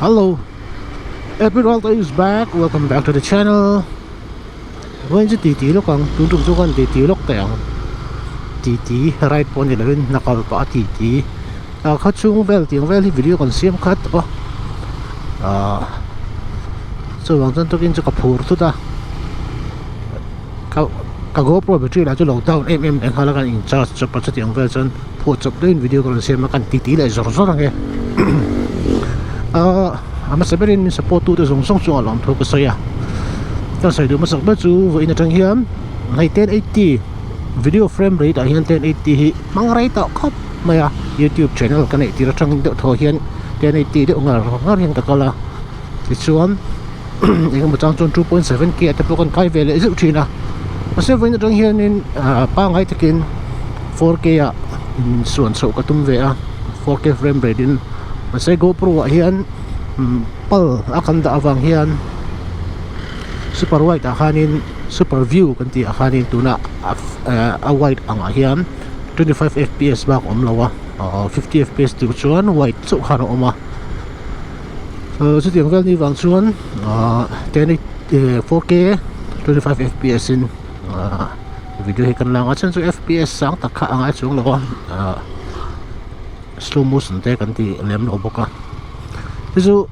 Hello, Emerald is back. Welcome back to the channel. When the TT look on, to one TT look down. TT right on 11 nakalpa TT. Kachung vel ting vel video kon siam kat oh. So wang zan tokin ka phur tu ta. Ka GoPro battery la chu lockdown mm ang halakan in charge cha pa cha ting vel chan pho chop din video kon siam kan TT la zor zor ang ama saberin sa photo to song chung alam tho ko saya ta sai do masak ba chu vo ina tang hiam 1080 video frame rate a hian 1080 hi mangai ta khop maya YouTube channel kan ei tira tang de tho hian 1080 de ngar hian ta kala ti chuan engam chang chon 2.7k at po kan kai vele zu thina ase vo ina tang hian in pa ngai takin 4k a in suan so ka tum ve a 4k frame rate in masay GoPro hiyan pal akan da awang hiyan super wide akanin super view kanti akanin tuna a wide ang hiyan 25 fps bak omlawa 50 fps tu chuan wide so khano oma so tiang vel ni wang chuan 4k 25 fps in video hikan lang at so fps sang takha ang at chung lawa slow motion te kan ti lem lo boka so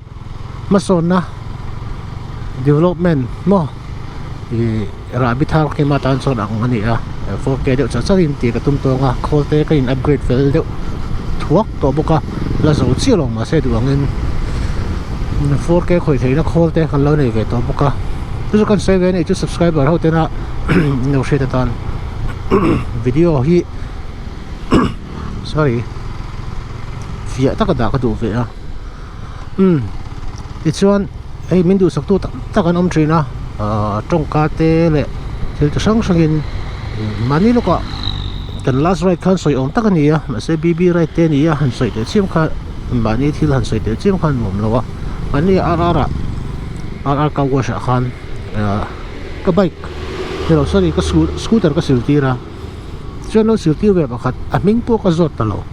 mason na development mo rabbit har ki matan son ang ani 4k de cha charin ti ka tum to nga khol te ka in upgrade fel de thuak to boka la so chi lo ma se du angin 4k khoi thei na khol te kan lo nei ve to boka so kan se ve nei chu subscriber ho te na no she tan video hi sorry via ta ka da ka du ve a ti chuan ei min du sak tu ta kan om trina tong ka te le thil ta sang sangin mani lo ka kan last right kan soi om ta kan ni a ma se bb right te ni a han soi te chim kha mani thil han soi te chim khan mom lo wa mani ara ka wa sha khan ka bike pero sorry ka scooter ka siltira chuan lo silti ve pakhat a ming po ka zot ta lo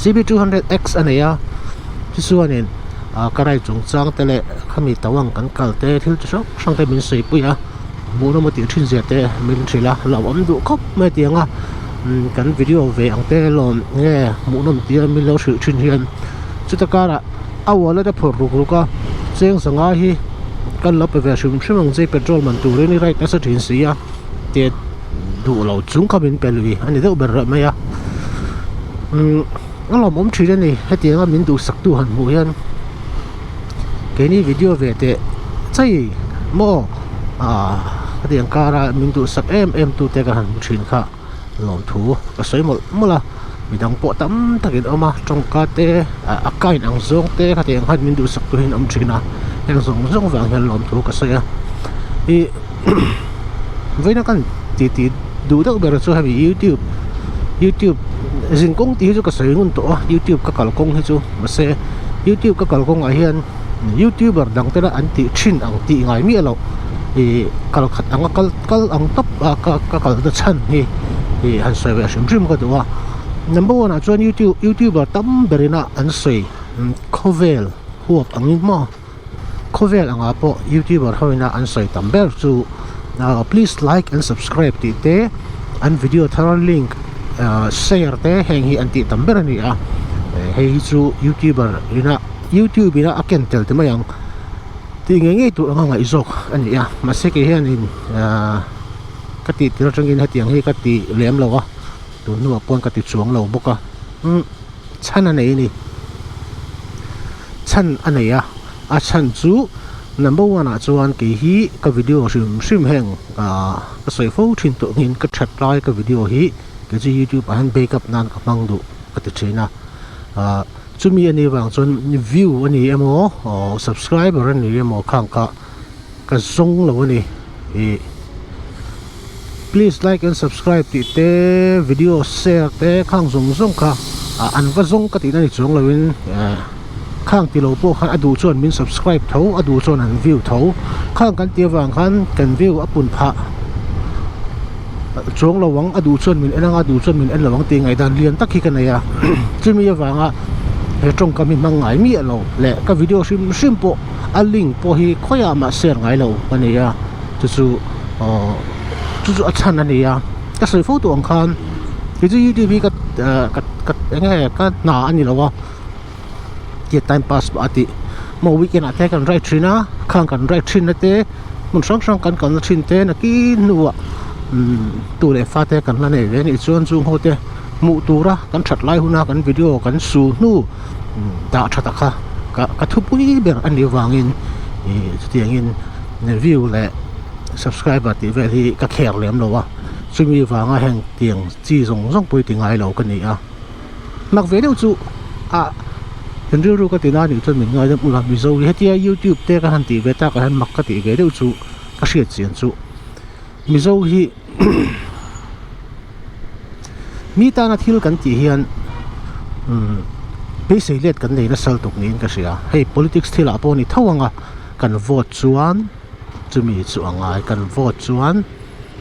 CB200X anaya chisuanin karai chung chang tele khami tawang kan kalte thil chu sang te min sei puya muno mati thin zia te min thila lawam du khop me tianga kan video ve ang te lon nge muno ti min lo thil thin hian chutakara awala da phor ru ka cheng sanga hi kan lo pe ve shum shimang je petrol man tu re ni right asa thin sia te du lo chung khamin pelwi ani de ber ra maya lo mom thile ni hetianga min du sak tu han mu hian ke ni video ve te chai mo hetiang kara min du sak em tu te ka han thin kha lom thu ka soi mol mola midang po tam takin oma trong ka te akain ang zong te hetiang han min du sak tu hin om thina heng zong wang hian lom thu ka saya i veina kan ti du da ber chu ha YouTube jing kong ti chu ka sai ngun to YouTube ka kal kong hi chu ma se YouTube ka kal kong a hian YouTuber dang tera anti thin ang ti ngai mi alo kal khat ang kal ang top ka kal da chan hi han sai wa shim shim ka to wa number 1 a chuan YouTuber tam berina an sei Khovel huap angin mo Khovel anga po YouTuber hoina an sei tam ber chu please like and subscribe ti te an video thar link share te heng hi anti tamber ni a hei chu YouTuber ina YouTube ina aken tel te mayang ti nge tu nga izok ani a maseke hian in kati tira tangin hatiang hi kati lem lawa tu nu pon kati chuang lo boka chan anei ni chan anei a chan chu number 1 a chuan ke hi ka video sim heng ka soi fo thin to ngin ka that lai ka video hi ke ji YouTube an backup nan ka mang du ka ti china chumi ani wang chon view ani emo subscriber ani emo khang ka zong lo ani please like and subscribe ti te video share te khang zong ka an va zong ka ti na ni chung lo in khang ti lo po khan adu chon min subscribe tho adu chon an view tho khang kan ti wang khan kan view apun pha chong lawang adu chon min enanga du chon min en lawang ti ngai dan lian tak hi kan ya chimi awanga he tong kami mangai mi alo le ka video sim po a link po hi khoya ma share ngai lo kan ya chu a chan ani ya ka soi photo ang khan ki chu youtube ka nge ka na ani lo wa ki time pass ba ati mo weekend ate kan right trina khang kan right trin na te mun sang kan trin te na ki nuwa tu le fa te kan la ne ve ni chuan chung ho te mu tura kan that lai huna kan video kan su nu da thata kha ka thu pui ber ani wangin tiangin view le subscriber ti ve hi ka kher lem lo wa chumi wanga heng tiang chi zong pui ti ngai lo kan ni a mak ve deu chu a kan ru ka tina ni chon min ngai da ula mi zo hetia youtube te ka han ti ve ta ka han mak ka ti ve deu chu ka hriat chian chu mi zo hi mi ta na thil kan ti hian pe sei let kan nei na sal tuk nin ka sia hei politics thila po ni thawanga kan vote chuan chumi chu angai kan vote chuan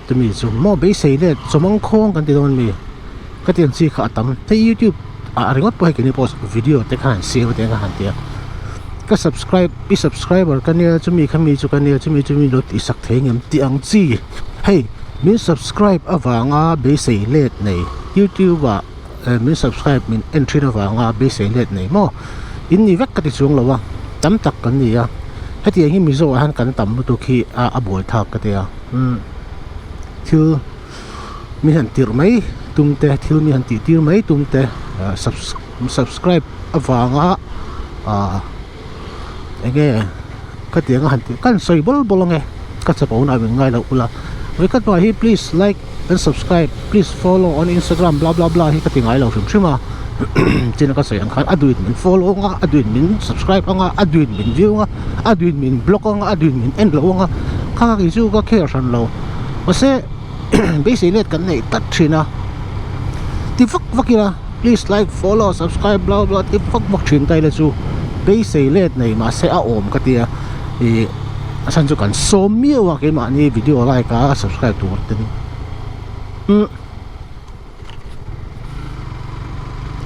chumi chu mo be sei let chomang khong kan ti don mi ka tian chi kha tam te youtube a ringot po ke ni post video te khan save te khan te ka subscriber kan ne chumi khami chu kan ne chumi lot isak thengem ti ang chi hei min subscribe awanga be sei let nei youtube a min subscribe min entry awanga be sei let nei mo in ni vek ka ti chung lawa tam tak kan ni a heti hi mi zo han kan tam tu khi a boi thak ka te a thil mi han tir mai tumte thil mi han ti tir mai tumte subscribe awanga enge ka ti nga han ti kan soi bol nge ka cha pauna mi ngai lo ula we kat ba hi please like and subscribe please follow on Instagram blah blah blah hi ka ti ngai lo shima china ka sayang khan aduin min follow nga aduin min subscribe nga aduin min view nga aduin min blog nga aduin min end lo nga ka ki chu ka care san lo ose basically kan nei tat thina ti vakira please like follow subscribe blah blah ti vak thin tai la chu basically nei ma se a om ka tia asan chu kan som mi wa ke ma ni video like ka subscribe tu tin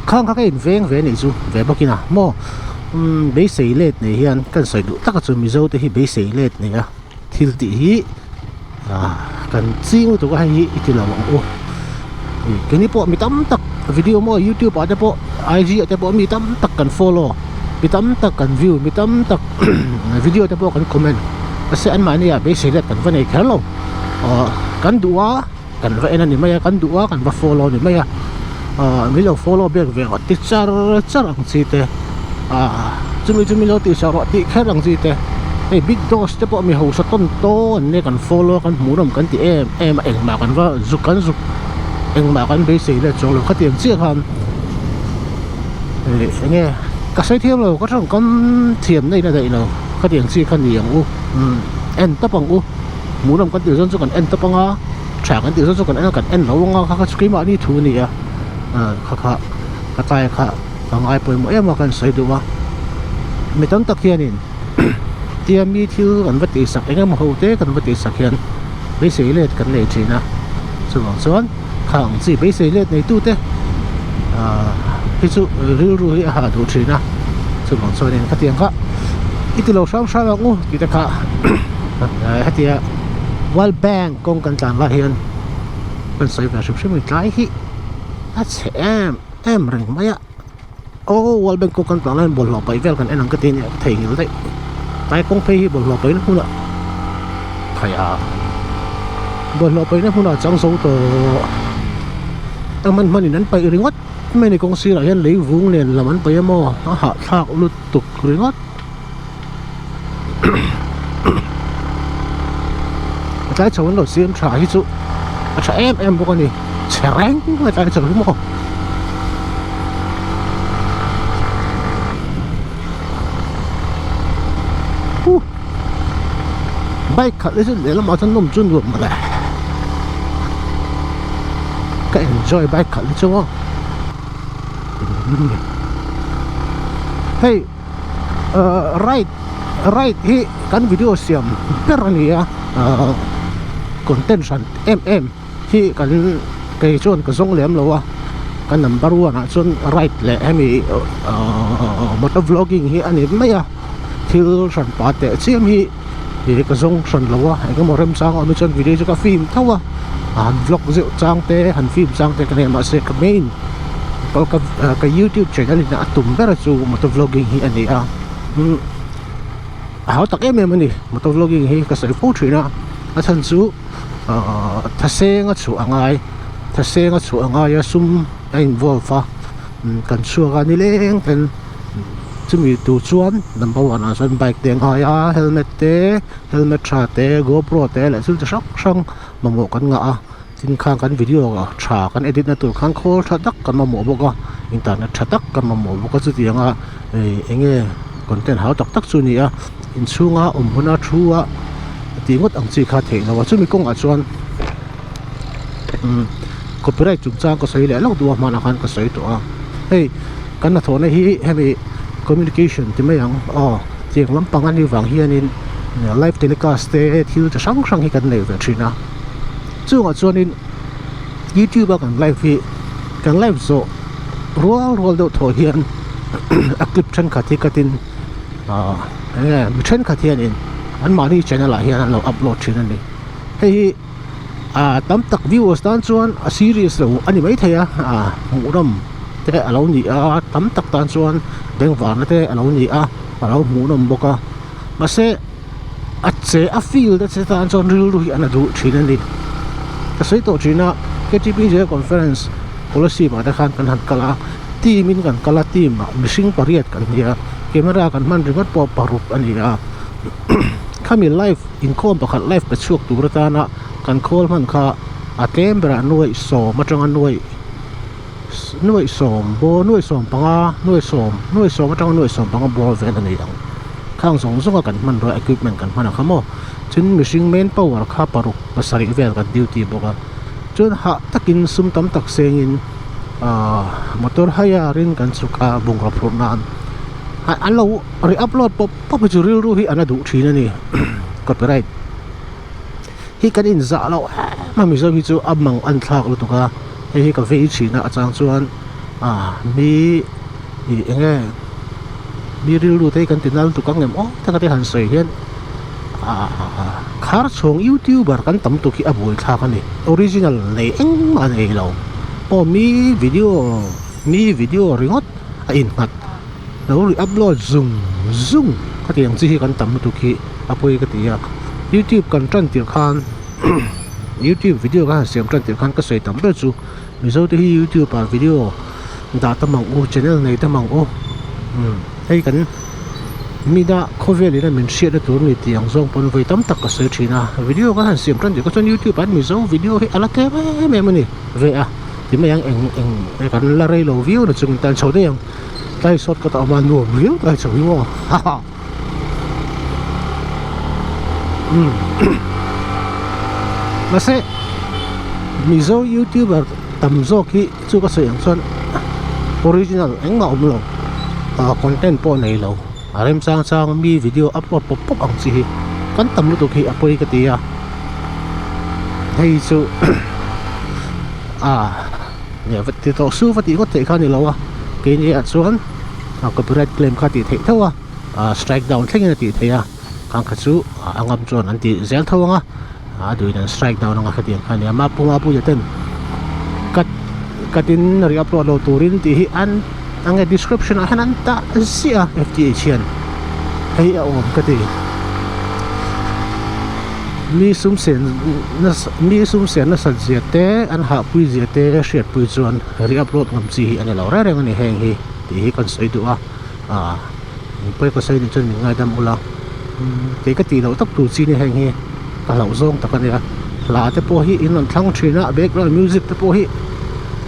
khang ka in veng ve ni chu ve bakina mo be sei let nei hian kan soi du taka chu mi zo te hi be sei let nei a thil ti hi kan chiu tu ka hi itilawang o kini po mi tam tak video mo youtube ate po IG ate po mi tam tak kan follow mi tam tak kan view mi tam tak video ate po kan comment kasi an mani ya be sei let kan va nei khalo kan duwa kan va ena ni maya kan duwa kan va follow ni maya mi lo follow back ve ti char ang chi te chumi lo ti char ti kher ang chi te hey big dogs te po mi ho sa ton to ne kan follow kan muram kan ti em eng ma kan va zu eng ma kan be sei le chong lo ka tiang chi khan nge ka sai thiam lo ka thang kan thiam nei na dai lo ka tiang chi khan ni ang u en ta pang u muram kan ti zon chu kan en ta panga thang kan ti zon chu kan en lo nga ka screen ma ni thu ni ya ka tai kha kangai poi mo em kan sai duwa mi tam tak hianin tia mi thil kan vati sak engam ho te kan vati sak hian be sei let kan le thina chuan khang chi be sei let nei tu te hi chu ru hi ha du thina chuan in ka tiang kha itilo sam ngu ti ta kha hatia wal bank kong kan tlan la hian kan sai va shim mi tlai hi em ring maya wal bank ko kan tlan bol lo pai vel kan enang ka tin thei ngil dai tai kong phei hi bol lo pai na huna khaya bol lo pai na huna chang so to man in an pai ringot mai ni kong si la hian lei vung len laman pai mo ha thak lut tuk ringot cái cháu nó xiêm trả hết chú trả em bố con đi trẻ ránh người ta chờ đúng không bay khẩn đấy chứ để làm áo thân nôm chun được mà lại cái enjoy bay khẩn đấy chứ không hey right hi kan video siam perania contention hi kan cái chuan cái zong lem lo kan number 1 a chuan right le hemi motor vlogging hi ani mai a thil ran pa te chiam hi cái zong ran lo a cái morem sang ami chuan video ka film thawa han vlog zeu chang te han film chang te kan ma se ka main cái YouTube channel na atum bera chu motor vlogging hi ani a hảo tak em ani motor vlogging hi ka sai pho thina a chan chu thaseng a chu angai ya sum a involve fa kan chuanga ni leng ten chumi tu chuan number 1 a san bike teng aya helmet tha te GoPro te la sul chak sang mamo kan nga a tin khang kan video tha kan edit na tur khang khol tha dak kan mamo boka internet tha dak kan mamo boka chu tianga enge content hau tak chu ni a in chunga huna thua tingot ang chi kha the na chu mi kong a chuan copyright chung chang ko sei le lo du ma na khan ka sei to a hey kan na thone hi hemi communication ti mai ang chiang lampang ani wang hianin live telecast te thil cha sang hi kan nei ve thina chunga chuanin YouTube kan live zo rol do tho hian a clip than khathi katin mi than khathianin an mari channel a hian an lo upload thina ni hei tam tak viewers tan chuan a series lo ani mai theya muram te alo ni a tam tak tan chuan bengwan te alo ni a alo muram boka mase a che a feel that tan chuan ril ru hi ana du thina ni ka sei to thina KTPJ conference policy ma da khan kan han kala team in kan kala team mishing pariat kan nia camera kan man remote po parup ani a kami live in com pakhat live pa chuak turata na kan call man kha a camera nuai so matanga nuai som bo nuai som panga nuai som matanga nuai som panga bol ven ani ang khang song zonga kan man ro equipment kan mana khamo chin machine man power kha paruk pasari vel kan duty boka chun ha takin sum tam tak sengin motor haya rin kan suka bungra purnan alo re-upload pop chu ril ru hi ana du thina ni copyright hi kan in za lo mami zo hi chu amang an thak lu to ka hi ka ve china achang chuan mi enge mi ril ru te kan tinal tu kang em ta ka te han sei hian khar chong YouTuber kan tam tu ki aboi thak ani original le eng ma nei lo mi video ringot a in ngat no upload zoom ka tiang chi kan tam tu ki apoi ka tia YouTube kan tran tir khan YouTube video ka siam tran tir khan ka sei tam be chu mi zo te hi YouTube pa video da tamang u channel nei tamang u hei kan mi da khovel ina min share da tur ni tiang zong pon voi tam tak ka sei thina video ka han siam tran tir ka chon YouTube an mi zo video hi ala ke me mani ve a ti mai yang eng kan la rei lo view da chung tan chho de yang tai shot ka ta ma no view tai chho yo ha ha mase mizo YouTuber tamzo ki chu ka sayang chuan original engma umlo content po nei lo arem sang mi video upload pop ang chi kan tam lu to ki apoi ka tia hei chu ne vat ti to su vat ti ko te khan ni lo ke ni a chuan copyright claim kha ti the thawa strike down thengena ti theya kang kha chu angam chuan an ti zel thawanga duin strike down nga khatiang khania ma pu yaten katin re-upload lo turin ti hi an ang description hanan ta sia FTA chian hei a om kati mi sum sen na sat ziate an ha pui ziate shet pui chuan re-upload ngam chi hi an lo ra reng ani heng hi ti hi kan sei du poi ko sei ni chun ngai dam ula ke ka ti lo tak tu chi ni heng hi ka lo zong ta ka ni la te po hi in on thlang thina background music te po hi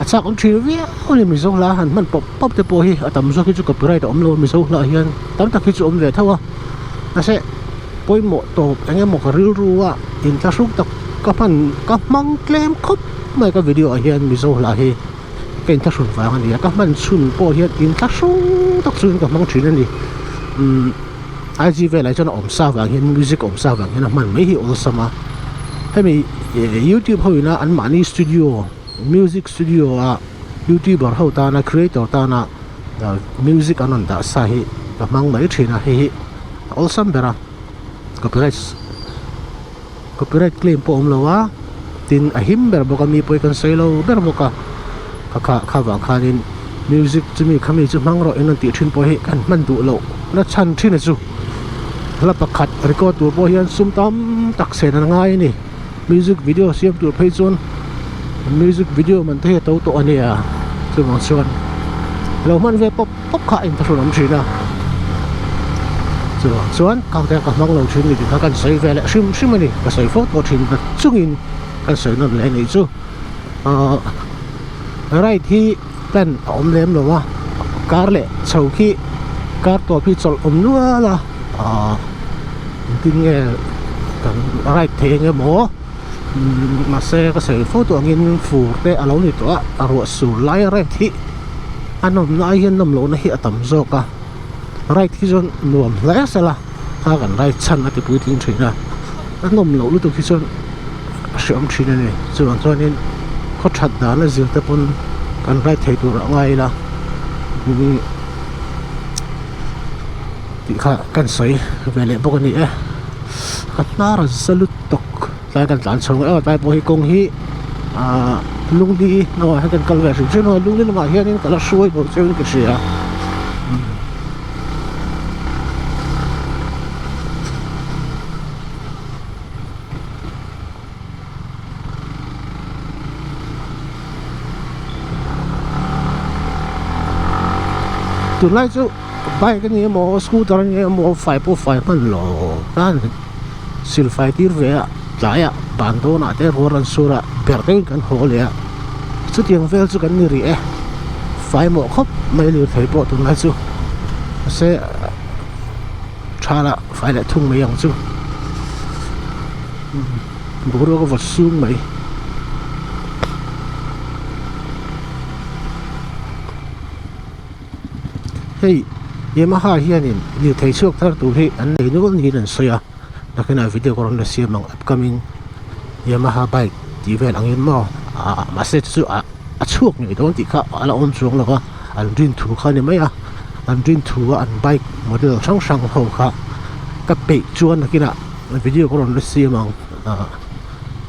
achak on thil vi oni mi zo la han man pop te po hi atam zo ki chu copyright om lo mi zo la hian tam tak ki chu om ve thawa ase poi mo to enge mo ka ril ruwa in ta suk tak ka pan ka mang claim khop mai ka video hian mi zo la hi ken ta sun wa ani ka man chun po hian in ta sung tak chun ka mang thina ni IG ve lai chon om sa wa hian music om sa wa hian man mai hi ol sama hay mi YouTube hoi na an mani studio music studio a YouTuber ho ta na creator ta na music anon da sa hi ka mang mai thina hi awesome bera copyright claim po omlowa tin a him ber boka mi poi kan selo ber boka ka wa khanin music chumi khami chu mangro en ti thin po hi kan man du lo na chan thin chu la pakhat record tu po hian sum tam tak sen na ngai ni music video siam tu phei chon music video man the to to ania chu mang chuan lo man ve pop kha in thru lam thina chuan ka ka mang lo thin ni ka kan sei ve la sim ni ka sei photo thin ka chungin kan sei na le ni chu right hi plan om lem lo wa kar le chau khi kar to phi chol om nuwa la tin nghe kan right the nghe mo mà xe có sự photo ngin phù te alo ni to a ro su lai right hi anom na hian nam lo na hi atam zo ka right hi zon nuam la sala ha kan right chan ati pui tin thina anom lo lu tu hi zon siam thina ni chuan chuanin kho that da na zil te pon kan right thei tu ra ngai la ti kha kan sei vele bok ni e kan na ra salut tok lai kan tlan chong tai po hi kong hi lung li no ha kan kal ve sin no lung li ma hian in kala suai bo chen ke sia tu lai chu bai cái này mo scooter này mo 5.5 man lo kan sil fai tir ve lại à bản đồ nãy thế rồi anh sura bẹt cái căn hồ lẹ chút tiền vel chút cái này rẻ phải một khóc mấy liều thấy bộ tụi này chú sẽ cha là phải lại thung mấy样chú bố đó có vật xuống mấy hey Yamaha hiền in liều thấy trước thar tụi hi anh này nó có gì nên soi à là cái này video còn là xem bằng upcoming Yamaha bike thì về là nghiên mò mà sẽ chú chuộc này đó thì khác là ôn xuống là có anh riêng thủ khai này mấy anh riêng thủ anh bike model sang sang hậu khác các bị chuan là cái nào video còn là xem bằng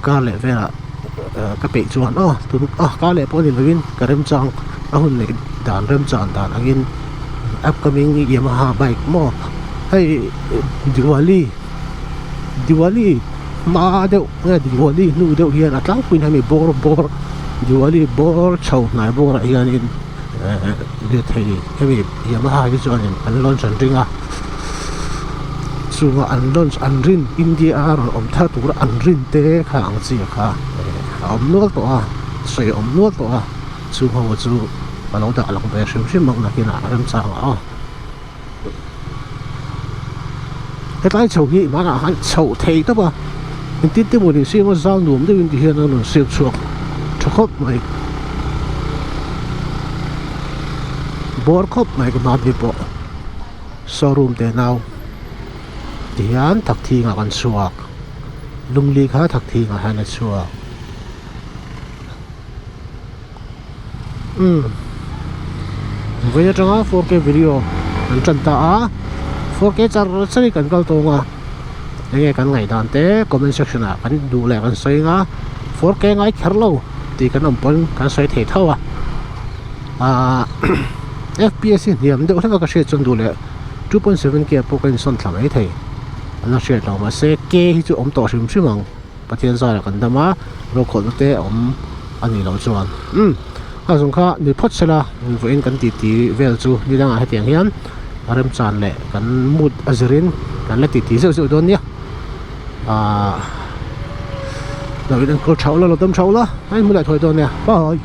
cá lệ về là các bị chuan cá lệ bao nhiêu viên cái rem trang hôm nay đàn rem trang đàn anh upcoming Yamaha bike mò hay Diwali ma deuh nghe Diwali nu deuh hian atlang pin hami bor Diwali bor chau nai bor hian in le thei hemi Yamaha ki chuan in an launch an ringa chunga an launch an rin India ron om tha tur an rin te kha ang chi kha om nual to a sei om nual to a chu ho chu balong da along be sim mang na kina ram chang a cái tay chậu hi mà là hắn chậu thấy đó mà mình tin tới một điều gì mà giao nuông tới mình hiện nó siêu chuột cho khóc mày bor khóc mày cái mặt đi bộ showroom thế nào thì hắn thật thi ngà con chuột lung li khá thật thi ngà hai là chuột bây giờ trong 4K video anh chân ta 4K char sari kan kal to nga nge kan ngai dan te comment section a kan du le kan soi nga 4K ngai kherlo ti kan ompon kan soi the thawa FPS niam de utha ka she chon du le 2.7K po kan son thlang ai thei ana she lo ma se ke hi chu om to sim simang pathian za la kan dama ro khol te om ani lo chuan ha song kha ni phot sela voin kan ti vel chu ni dang a hetiang hian rem chan le kan mut azrin kan la ti zo don nia David an ko chau la lo dam chau la ai mu lại thôi don nia bye